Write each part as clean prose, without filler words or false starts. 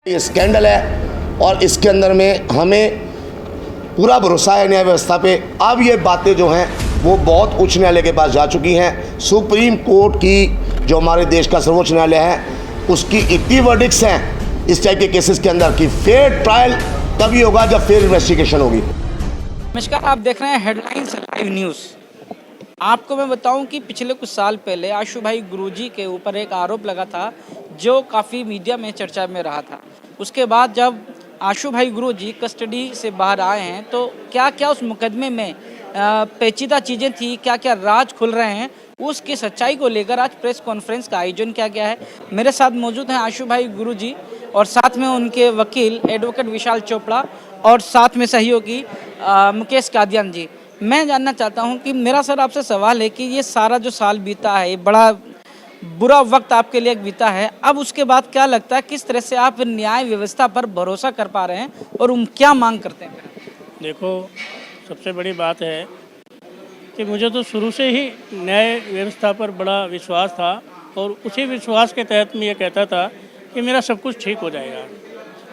ये स्कैंडल है और इसके अंदर में हमें पूरा भरोसा है न्याय व्यवस्था पे। अब ये बातें जो हैं वो बहुत उच्च न्यायालय के पास जा चुकी हैं। सुप्रीम कोर्ट की जो हमारे देश का सर्वोच्च न्यायालय है उसकी इतनी वर्डिक्ट्स हैं इस टाइप के केसेस के अंदर कि फेयर ट्रायल तभी होगा जब फेयर इन्वेस्टिगेशन होगी। नमस्कार, आप देख रहे हैं हेडलाइंस लाइव न्यूज़। आपको मैं बताऊं कि पिछले कुछ साल पहले आशु भाई गुरुजी के ऊपर एक आरोप लगा था जो काफ़ी मीडिया में चर्चा में रहा था। उसके बाद जब आशु भाई गुरुजी कस्टडी से बाहर आए हैं तो क्या क्या उस मुकदमे में पेचीदा चीज़ें थी, क्या क्या राज खुल रहे हैं, उसकी सच्चाई को लेकर आज प्रेस कॉन्फ्रेंस का आयोजन किया गया है। मेरे साथ मौजूद हैं आशु भाई गुरुजी और साथ में उनके वकील एडवोकेट विशाल चोपड़ा और साथ में सहयोगी मुकेश कादियान जी। मैं जानना चाहता हूं कि मेरा सर आपसे सवाल है कि ये सारा जो साल बीता है, ये बड़ा बुरा वक्त आपके लिए बीता है, अब उसके बाद क्या लगता है किस तरह से आप न्याय व्यवस्था पर भरोसा कर पा रहे हैं और क्या मांग करते हैं? देखो, सबसे बड़ी बात है कि मुझे तो शुरू से ही न्याय व्यवस्था पर बड़ा विश्वास था और उसी विश्वास के तहत मैं ये कहता था कि मेरा सब कुछ ठीक हो जाएगा।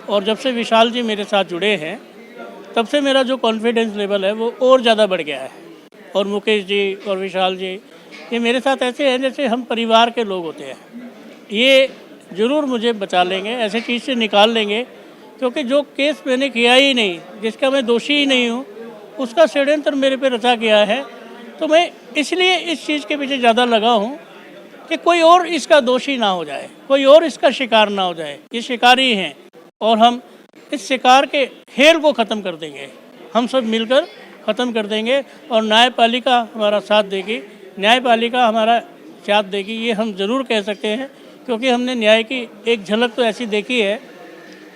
और जब से विशाल जी मेरे साथ जुड़े हैं तब से मेरा जो कॉन्फिडेंस लेवल है वो और ज़्यादा बढ़ गया है। और मुकेश जी और विशाल जी ये मेरे साथ ऐसे हैं जैसे हम परिवार के लोग होते हैं। ये ज़रूर मुझे बचा लेंगे, ऐसे चीज़ से निकाल लेंगे, क्योंकि जो केस मैंने किया ही नहीं, जिसका मैं दोषी ही नहीं हूँ, उसका षड्यंत्र मेरे पे रचा गया है। तो मैं इसलिए इस चीज़ के पीछे ज़्यादा लगा हूँ कि कोई और इसका दोषी ना हो जाए, कोई और इसका शिकार ना हो जाए। ये शिकारी हैं और हम इस शिकार के खेल को ख़त्म कर देंगे, हम सब मिलकर ख़त्म कर देंगे और न्यायपालिका हमारा साथ देगी, न्यायपालिका हमारा साथ देगी, ये हम ज़रूर कह सकते हैं। क्योंकि हमने न्याय की एक झलक तो ऐसी देखी है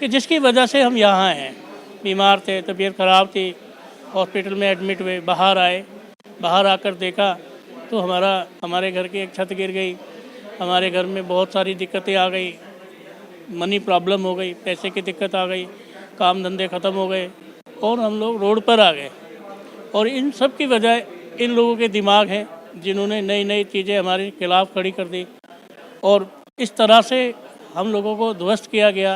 कि जिसकी वजह से हम यहाँ हैं। बीमार थे, तबीयत ख़राब थी, हॉस्पिटल में एडमिट हुए, बाहर आए, बाहर आकर देखा तो हमारे घर की एक छत गिर गई, हमारे घर में बहुत सारी दिक्कतें आ गई, मनी प्रॉब्लम हो गई, पैसे की दिक्कत आ गई, काम धंधे ख़त्म हो गए और हम लोग रोड पर आ गए। और इन सब की वजह इन लोगों के दिमाग हैं जिन्होंने नई नई चीज़ें हमारे खिलाफ़ खड़ी कर दी और इस तरह से हम लोगों को ध्वस्त किया गया।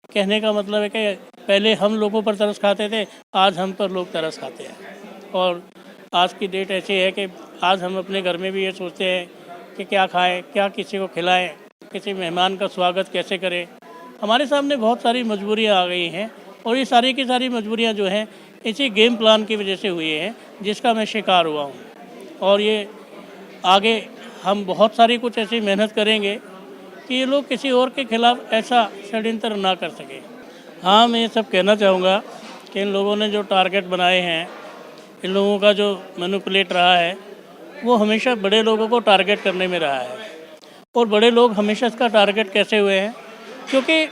कहने का मतलब है कि पहले हम लोगों पर तरस खाते थे, आज हम पर लोग तरस खाते हैं। और आज की डेट ऐसी है कि आज हम अपने घर में भी ये सोचते हैं कि क्या खाएं, क्या किसी को खिलाएं, किसी मेहमान का स्वागत कैसे करें। हमारे सामने बहुत सारी मजबूरियां आ गई हैं और ये सारी की सारी मजबूरियां जो हैं इसी गेम प्लान की वजह से हुई हैं जिसका मैं शिकार हुआ हूं। और ये आगे हम बहुत सारी कुछ ऐसी मेहनत करेंगे कि ये लोग किसी और के खिलाफ ऐसा षड्यंत्र ना कर सके। हाँ, मैं ये सब कहना चाहूँगा कि इन लोगों ने जो टारगेट बनाए हैं, इन लोगों का जो मैनिपुलेट रहा है वो हमेशा बड़े लोगों को टारगेट करने में रहा है। और बड़े लोग हमेशा इसका टारगेट कैसे हुए हैं, क्योंकि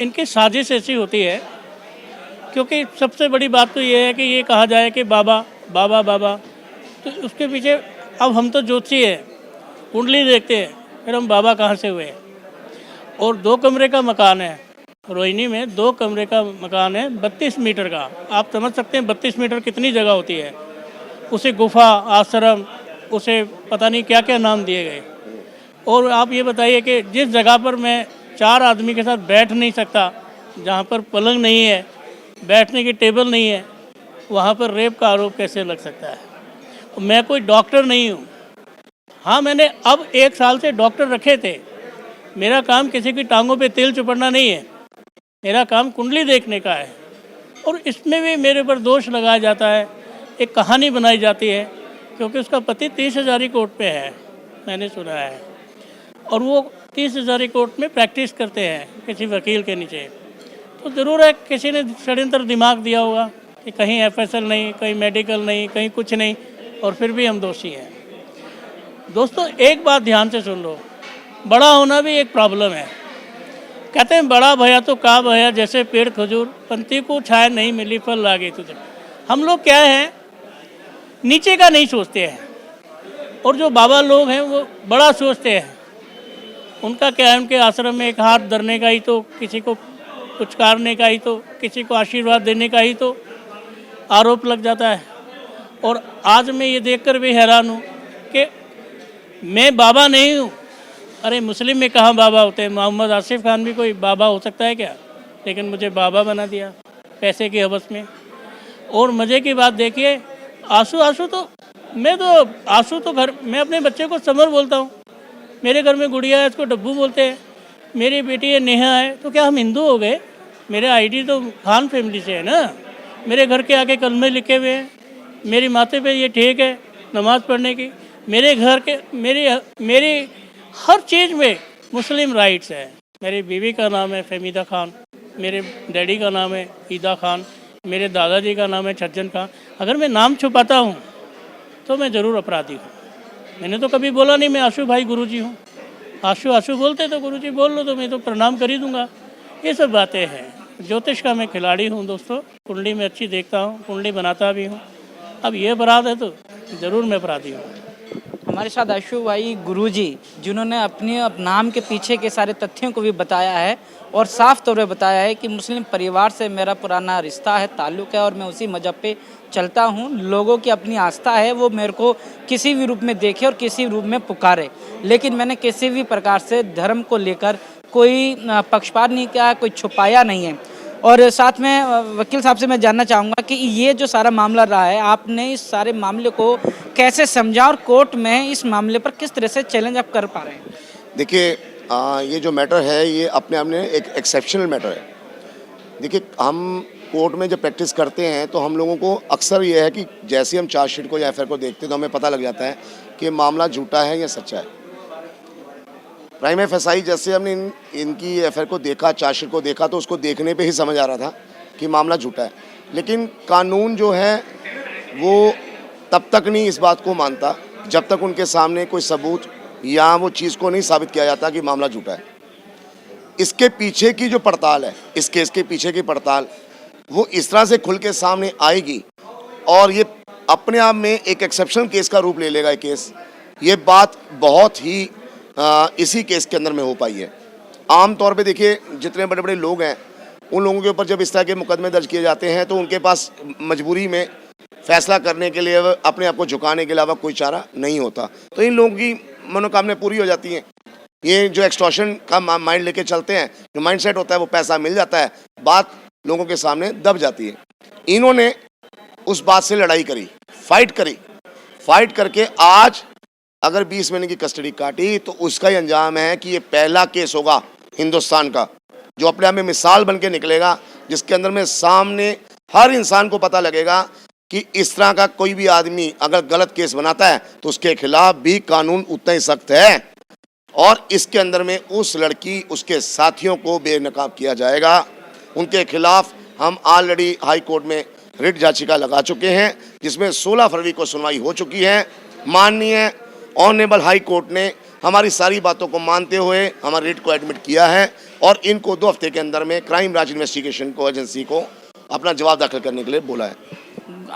इनकी साजिश ऐसी होती है। क्योंकि सबसे बड़ी बात तो ये है कि ये कहा जाए कि बाबा बाबा बाबा, तो उसके पीछे अब हम तो ज्योतिषी हैं, कुंडली देखते हैं, फिर हम बाबा कहाँ से हुए। और 2 कमरे का मकान है रोहिणी में, 2 कमरे का मकान है 32 मीटर का। आप समझ सकते हैं 32 मीटर कितनी जगह होती है। उसे गुफा, आश्रम, उसे पता नहीं क्या क्या नाम दिए गए। और आप ये बताइए कि जिस जगह पर मैं 4 आदमी के साथ बैठ नहीं सकता, जहाँ पर पलंग नहीं है, बैठने की टेबल नहीं है, वहाँ पर रेप का आरोप कैसे लग सकता है। मैं कोई डॉक्टर नहीं हूँ। हाँ, मैंने अब 1 साल से डॉक्टर रखे थे। मेरा काम किसी की टांगों पे तेल चुपड़ना नहीं है, मेरा काम कुंडली देखने का है। और इसमें भी मेरे पर दोष लगाया जाता है, एक कहानी बनाई जाती है, क्योंकि उसका पति 30 हज़ारी कोर्ट पे है, मैंने सुना है। और वो 30 हज़ारी कोर्ट में प्रैक्टिस करते हैं किसी वकील के नीचे। तो ज़रूर है किसी ने षड्यंत्र दिमाग दिया होगा कि कहीं FSL नहीं, कहीं मेडिकल नहीं, कहीं कुछ नहीं, और फिर भी हम दोषी हैं। दोस्तों, एक बात ध्यान से सुन लो, बड़ा होना भी एक प्रॉब्लम है। कहते हैं बड़ा भया तो का भया, जैसे पेड़ खजूर, पंथी को छाया नहीं मिली, फल लागे तुझे। हम लोग क्या हैं, नीचे का नहीं सोचते हैं, और जो बाबा लोग हैं वो बड़ा सोचते हैं। उनका क्या है, उनके आश्रम में एक हाथ धरने का ही तो, किसी को पुचकारने का ही तो, किसी को आशीर्वाद देने का ही तो आरोप लग जाता है। और आज मैं ये देखकर भी हैरान हूँ कि मैं बाबा नहीं हूँ, अरे मुस्लिम में कहाँ बाबा होते हैं? मोहम्मद आसिफ खान भी कोई बाबा हो सकता है क्या? लेकिन मुझे बाबा बना दिया पैसे की हवस में। और मज़े की बात देखिए, आंसू तो मैं अपने बच्चे को समर बोलता हूँ। मेरे घर में गुड़िया है, इसको डब्बू बोलते हैं। मेरी बेटी है नेहा है, तो क्या हम हिंदू हो गए? मेरे आईडी तो खान फैमिली से है ना। मेरे घर के आगे कलमे लिखे हुए हैं, मेरी माथे पे ये ठेक है नमाज़ पढ़ने की। मेरे घर के मेरी हर चीज़ में मुस्लिम राइट्स है। मेरी बीवी का नाम है फहमीदा खान, मेरे डैडी का नाम है ईदा खान, मेरे दादाजी का नाम है छज्जन खान। अगर मैं नाम छुपाता हूँ तो मैं ज़रूर अपराधी हूँ। मैंने तो कभी बोला नहीं मैं आशू भाई गुरुजी हूँ। आशू बोलते तो गुरुजी बोल लो तो मैं तो प्रणाम कर ही दूँगा। ये सब बातें हैं। ज्योतिष का मैं खिलाड़ी हूँ दोस्तों, कुंडली में अच्छी देखता हूँ, कुंडली बनाता भी हूँ। अब ये अपराध है तो ज़रूर मैं अपराधी हूँ। हमारे साथ आशु भाई गुरुजी, जिन्होंने अपने नाम के पीछे के सारे तथ्यों को भी बताया है और साफ तौर पे बताया है कि मुस्लिम परिवार से मेरा पुराना रिश्ता है, ताल्लुक़ है और मैं उसी मज़हब पे चलता हूँ। लोगों की अपनी आस्था है, वो मेरे को किसी भी रूप में देखे और किसी रूप में पुकारे, लेकिन मैंने किसी भी प्रकार से धर्म को लेकर कोई पक्षपात नहीं किया, कोई छुपाया नहीं है। और साथ में वकील साहब से मैं जानना चाहूँगा कि ये जो सारा मामला रहा है, आपने इस सारे मामले को कैसे समझा और कोर्ट में इस मामले पर किस तरह से चैलेंज आप कर पा रहे हैं? देखिए ये जो मैटर है ये अपने आप में एक एक्सेप्शनल मैटर है। देखिए हम कोर्ट में जब प्रैक्टिस करते हैं तो हम लोगों को अक्सर ये है कि जैसे ही हम चार्जशीट को या एफआईआर को देखते हैं तो हमें पता लग जाता है कि मामला झूठा है या सच्चा है। प्राइम एफएसआई जैसे हमने इनकी एफआईआर को देखा, चार्जशीट को देखा, तो उसको देखने पे ही समझ आ रहा था कि मामला झूठा है। लेकिन कानून जो है वो तब तक नहीं इस बात को मानता जब तक उनके सामने कोई सबूत या वो चीज़ को नहीं साबित किया जाता कि मामला झूठा है। इसके पीछे की जो पड़ताल है, इस केस के पीछे की पड़ताल वो इस तरह से खुल के सामने आएगी और ये अपने आप में एक एक्सेप्शनल केस का रूप ले लेगा। ये केस, ये बात बहुत ही इसी केस के अंदर में हो पाई है। आम तौर पे देखिए जितने बड़े बड़े लोग हैं उन लोगों के ऊपर जब इस तरह के मुकदमे दर्ज किए जाते हैं तो उनके पास मजबूरी में फैसला करने के लिए अपने आप को झुकाने के अलावा कोई चारा नहीं होता। तो इन लोगों की मनोकामना पूरी हो जाती हैं। ये जो एक्सटॉर्शन का माइंड लेके चलते हैं, जो माइंड सेट होता है, वो पैसा मिल जाता है, बात लोगों के सामने दब जाती है। इन्होंने उस बात से लड़ाई करी, फाइट करके आज अगर 20 महीने की कस्टडी काटी तो उसका ही अंजाम है कि ये पहला केस होगा हिंदुस्तान का जो अपने आप में मिसाल बन के निकलेगा, जिसके अंदर में सामने हर इंसान को पता लगेगा कि इस तरह का कोई भी आदमी अगर गलत केस बनाता है तो उसके खिलाफ भी कानून उतना ही सख्त है। और इसके अंदर में उस लड़की, उसके साथियों को बेनकाब किया जाएगा। उनके खिलाफ हम ऑलरेडी हाई कोर्ट में रिट याचिका लगा चुके हैं, जिसमें 16 फरवरी को सुनवाई हो चुकी है। माननीय ऑनरेबल हाई कोर्ट ने हमारी सारी बातों को मानते हुए हमारे रिट को एडमिट किया है और इनको 2 हफ्ते के अंदर में क्राइम ब्रांच इन्वेस्टिगेशन को एजेंसी को अपना जवाब दाखिल करने के लिए बोला है।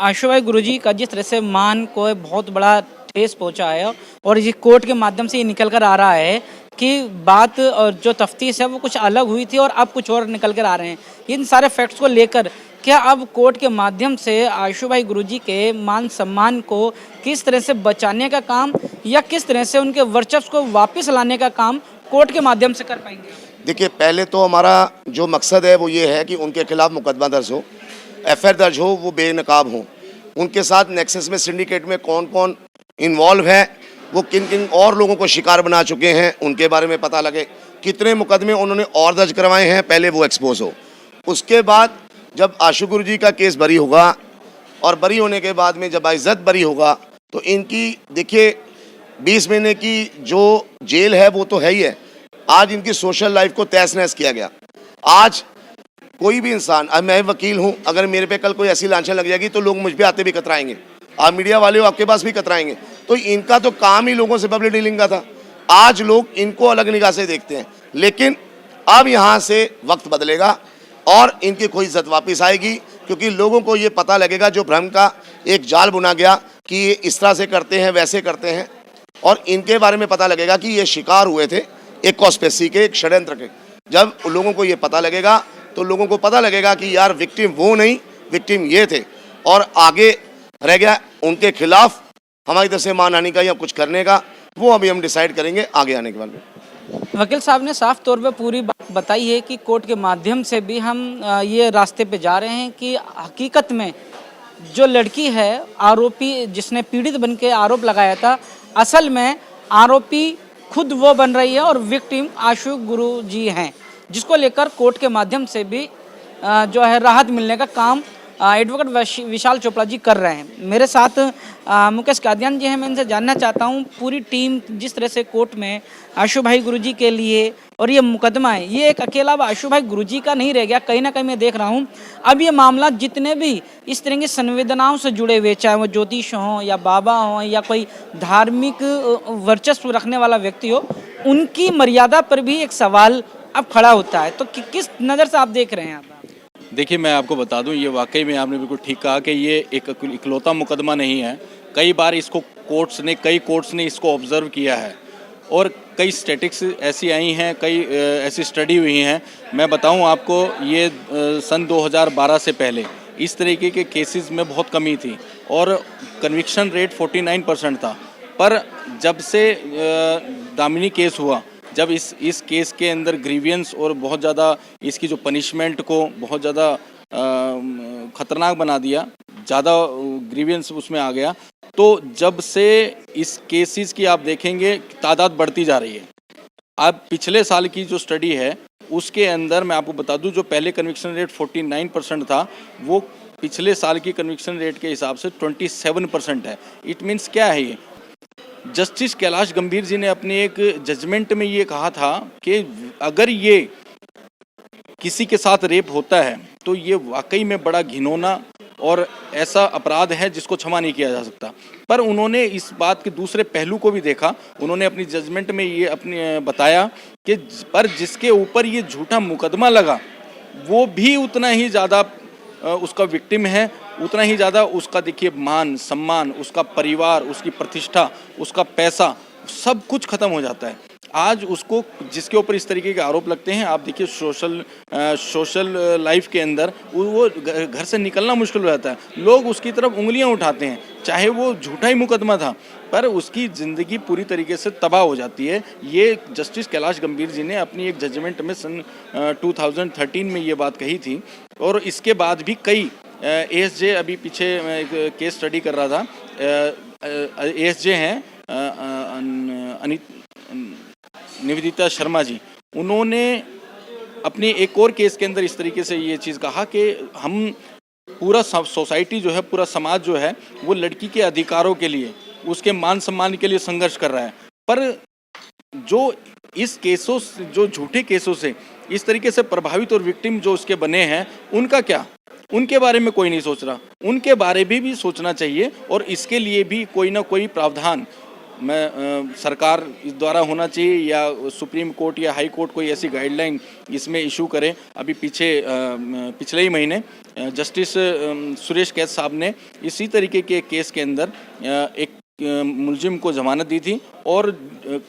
आशु भाई गुरुजी का जिस तरह से मान को बहुत बड़ा ठेस पहुंचा है और ये कोर्ट के माध्यम से ये निकल कर आ रहा है कि बात और जो तफ्तीश है वो कुछ अलग हुई थी और अब कुछ और निकल कर आ रहे हैं। इन सारे फैक्ट्स को लेकर क्या अब कोर्ट के माध्यम से आशु भाई गुरुजी के मान सम्मान को किस तरह से बचाने का काम या किस तरह से उनके वर्चस्व को वापस लाने का काम कोर्ट के माध्यम से कर पाएंगे? देखिए पहले तो हमारा जो मकसद है वो ये है कि उनके खिलाफ मुकदमा दर्ज हो, एफआईआर दर्ज हो, वो बेनकाब हो। उनके साथ नेक्सस में, सिंडिकेट में कौन कौन इन्वॉल्व है, वो किन किन और लोगों को शिकार बना चुके हैं, उनके बारे में पता लगे। कितने मुकदमे उन्होंने और दर्ज करवाए हैं, पहले वो एक्सपोज हो। उसके बाद जब आशु गुरुजी का केस बरी होगा और बरी होने के बाद में जब इज्जत बरी होगा तो इनकी देखिए 20 महीने की जो जेल है वो तो है ही है। आज इनकी सोशल लाइफ को तहस नहस किया गया। आज कोई भी इंसान, अब मैं वकील हूँ, अगर मेरे पे कल कोई ऐसी लांछन लग जाएगी तो लोग मुझ पे आते भी कतराएंगे, आप मीडिया वाले हो आपके पास भी कतराएंगे। तो इनका तो काम ही लोगों से पब्लिक डीलिंग का था। आज लोग इनको अलग निगाह से देखते हैं, लेकिन अब यहाँ से वक्त बदलेगा और इनकी कोई इज्जत वापस आएगी, क्योंकि लोगों को ये पता लगेगा जो भ्रम का एक जाल बुना गया कि ये इस तरह से करते हैं, वैसे करते हैं, और इनके बारे में पता लगेगा कि ये शिकार हुए थे एक कॉन्स्पिरेसी के, एक षड्यंत्र के। जब लोगों को ये पता लगेगा तो लोगों को पता लगेगा कि यार विक्टिम वो नहीं, विक्टिम ये थे, और आगे रह गया उनके खिलाफ हमारी तरफ से मानहानि का या कुछ करने का, वो अभी हम डिसाइड करेंगे आगे आने के बाद में। वकील साहब ने साफ तौर पे पूरी बात बताई है कि कोर्ट के माध्यम से भी हम ये रास्ते पे जा रहे हैं कि हकीकत में जो लड़की है आरोपी जिसने पीड़ित बन के आरोप लगाया था, असल में आरोपी खुद वो बन रही है और विक्टिम आशु गुरु जी हैं, जिसको लेकर कोर्ट के माध्यम से भी जो है राहत मिलने का काम एडवोकेट विशाल चोपड़ा जी कर रहे हैं। मेरे साथ मुकेश कादियान जी हैं, मैं इनसे जानना चाहता हूं पूरी टीम जिस तरह से कोर्ट में आशु भाई गुरुजी के लिए और ये मुकदमा है, ये एक अकेला आशु भाई गुरुजी का नहीं रह गया, कहीं ना कहीं मैं देख रहा हूं अब ये मामला जितने भी इस तरह की संवेदनाओं से जुड़े हुए, चाहे वो ज्योतिष हों या बाबा हों या कोई धार्मिक वर्चस्व रखने वाला व्यक्ति हो, उनकी मर्यादा पर भी एक सवाल अब खड़ा होता है। तो किस नज़र से आप देख रहे हैं? आप देखिए, मैं आपको बता दूं, ये वाकई में आपने बिल्कुल ठीक कहा कि ये एक इकलौता मुकदमा नहीं है। कई बार इसको कई कोर्ट्स ने इसको ऑब्जर्व किया है और कई स्टैटिक्स ऐसी आई हैं, कई ऐसी स्टडी हुई हैं। मैं बताऊं आपको, ये सन 2012 से पहले इस तरीके के केसेस में बहुत कमी थी और कन्विक्शन रेट 49% था। पर जब से दामिनी केस हुआ, जब इस केस के अंदर ग्रीवियंस और बहुत ज़्यादा इसकी जो पनिशमेंट को बहुत ज़्यादा ख़तरनाक बना दिया, ज़्यादा ग्रीवियंस उसमें आ गया, तो जब से इस केसेस की आप देखेंगे तादाद बढ़ती जा रही है। अब पिछले साल की जो स्टडी है उसके अंदर मैं आपको बता दूं, जो पहले कन्विक्शन रेट 49% था, वो पिछले साल की कन्विक्शन रेट के हिसाब से 27% है। इट मीन्स क्या है ये? जस्टिस कैलाश गंभीर जी ने अपने एक जजमेंट में ये कहा था कि अगर ये किसी के साथ रेप होता है तो ये वाकई में बड़ा घिनौना और ऐसा अपराध है जिसको क्षमा नहीं किया जा सकता। पर उन्होंने इस बात के दूसरे पहलू को भी देखा। उन्होंने अपनी जजमेंट में ये अपने बताया कि पर जिसके ऊपर ये झूठा मुकदमा लगा वो भी उतना ही ज़्यादा उसका विक्टिम है, उतना ही ज़्यादा उसका देखिए मान सम्मान, उसका परिवार, उसकी प्रतिष्ठा, उसका पैसा, सब कुछ ख़त्म हो जाता है। आज उसको जिसके ऊपर इस तरीके के आरोप लगते हैं, आप देखिए सोशल लाइफ के अंदर वो घर से निकलना मुश्किल हो जाता है। लोग उसकी तरफ उंगलियां उठाते हैं, चाहे वो झूठा ही मुकदमा था, पर उसकी ज़िंदगी पूरी तरीके से तबाह हो जाती है। ये जस्टिस कैलाश गंभीर जी ने अपनी एक जजमेंट में सन 2013 में ये बात कही थी। और इसके बाद भी कई ASJ, अभी पीछे मैं एक केस स्टडी कर रहा था, ASJ हैं निवेदिता शर्मा जी, उन्होंने अपने एक और केस के अंदर इस तरीके से ये चीज़ कहा कि हम पूरा सोसाइटी जो है, पूरा समाज जो है, वो लड़की के अधिकारों के लिए, उसके मान सम्मान के लिए संघर्ष कर रहा है। पर जो इस केसों, जो झूठे केसों से इस तरीके से प्रभावित और विक्टिम जो उसके बने हैं, उनका क्या? उनके बारे में कोई नहीं सोच रहा। उनके बारे में भी सोचना चाहिए और इसके लिए भी कोई ना कोई प्रावधान सरकार द्वारा होना चाहिए या सुप्रीम कोर्ट या हाई कोर्ट कोई ऐसी गाइडलाइन इसमें इशू करे। अभी पिछले ही महीने जस्टिस सुरेश कैस साहब ने इसी तरीके के केस के अंदर एक मुलजिम को जमानत दी थी और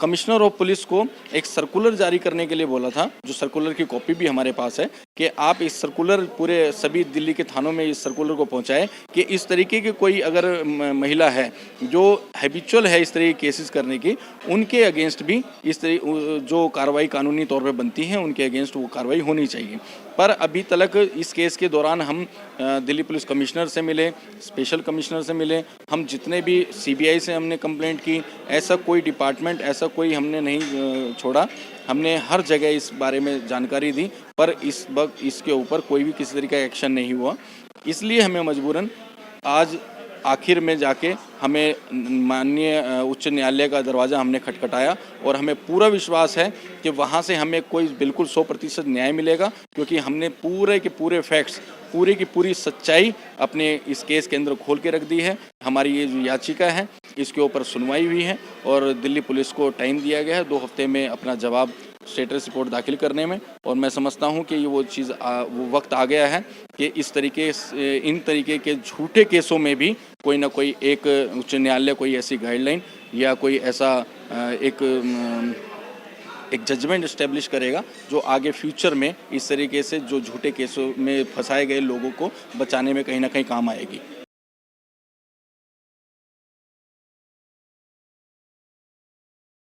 कमिश्नर ऑफ पुलिस को एक सर्कुलर जारी करने के लिए बोला था, जो सर्कुलर की कॉपी भी हमारे पास है, कि आप इस सर्कुलर पूरे सभी दिल्ली के थानों में इस सर्कुलर को पहुंचाएं कि इस तरीके की कोई अगर महिला है जो हैबिचुअल है इस तरह के केसेस करने की, उनके अगेंस्ट भी इस तरह जो कार्रवाई कानूनी तौर पर बनती है, उनके अगेंस्ट वो कार्रवाई होनी चाहिए। पर अभी तक इस केस के दौरान हम दिल्ली पुलिस कमिश्नर से मिले, स्पेशल कमिश्नर से मिले, हम जितने भी CBI से हमने कंप्लेंट की, ऐसा कोई डिपार्टमेंट, ऐसा कोई हमने नहीं छोड़ा। हमने हर जगह इस बारे में जानकारी दी, पर इस वक्त इसके ऊपर कोई भी किसी तरीके का एक्शन नहीं हुआ। इसलिए हमें मजबूरन आज आखिर में जाके हमें माननीय उच्च न्यायालय का दरवाज़ा हमने खटखटाया और हमें पूरा विश्वास है कि वहाँ से हमें कोई बिल्कुल 100% न्याय मिलेगा, क्योंकि हमने पूरे के पूरे फैक्ट्स, पूरी की पूरी सच्चाई अपने इस केस के अंदर खोल के रख दी है। हमारी ये जो याचिका है इसके ऊपर सुनवाई हुई है और दिल्ली पुलिस को टाइम दिया गया है 2 हफ्ते में अपना जवाब स्टेटस रिपोर्ट दाखिल करने में। और मैं समझता हूं कि ये वो चीज़ वो वक्त आ गया है कि इन तरीके के झूठे केसों में भी कोई ना कोई एक उच्च न्यायालय कोई ऐसी गाइडलाइन या कोई ऐसा एक जजमेंट इस्टेब्लिश करेगा जो आगे फ्यूचर में इस तरीके से जो झूठे केसों में फंसाए गए लोगों को बचाने में कहीं ना कहीं काम आएगी।